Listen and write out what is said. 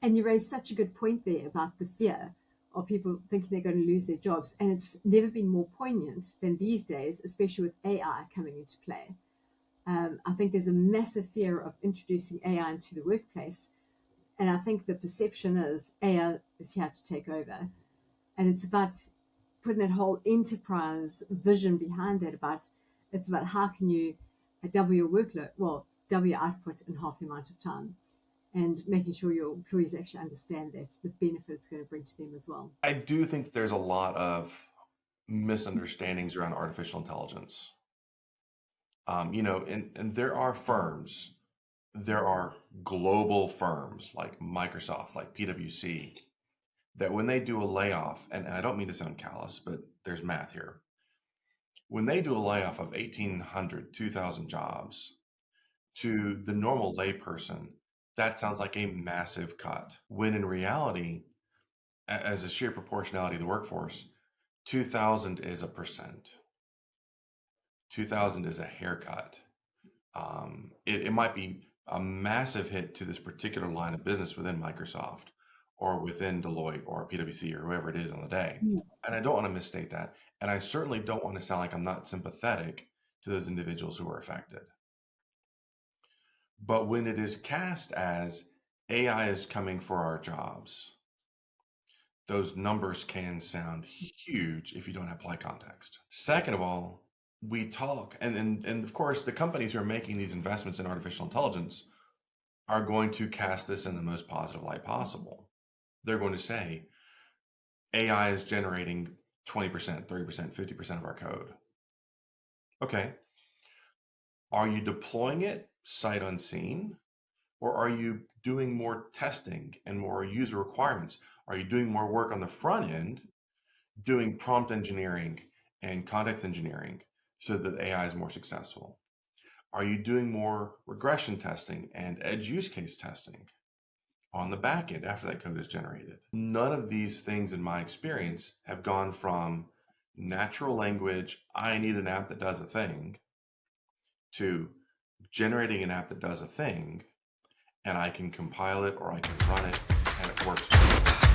And you raised such a good point there about the fear of people thinking they're going to lose their jobs. And it's never been more poignant than these days, especially with AI coming into play. I think there's a massive fear of introducing AI into the workplace. And I think the perception is AI is here to take over. And it's about putting that whole enterprise vision behind that. It's about how can you double your workload, well, double your output in half the amount of time, and making sure your employees actually understand that the benefit it's going to bring to them as well. I do think there's a lot of misunderstandings around artificial intelligence. And there are firms, there are global firms like Microsoft, like PwC, that when they do a layoff, and I don't mean to sound callous, but there's math here. When they do a layoff of 1,800, 2,000 jobs, to the normal layperson, that sounds like a massive cut. When in reality, as a sheer proportionality of the workforce, 2,000 is a percent. 2,000 is a haircut. It might be a massive hit to this particular line of business within Microsoft or within Deloitte or PwC or whoever it is on the day. And I don't want to misstate that. And I certainly don't want to sound like I'm not sympathetic to those individuals who are affected. But when it is cast as AI is coming for our jobs, those numbers can sound huge if you don't apply context. Second of all, we talk, and of course, the companies who are making these investments in artificial intelligence are going to cast this in the most positive light possible. They're going to say, AI is generating 20%, 30%, 50% of our code. Okay. Are you deploying it sight unseen? Or are you doing more testing and more user requirements? Are you doing more work on the front end, doing prompt engineering and context engineering so that AI is more successful? Are you doing more regression testing and edge use case testing on the back end after that code is generated? None of these things, in my experience, have gone from natural language, I need an app that does a thing, to generating an app that does a thing, and I can compile it or I can run it and it works.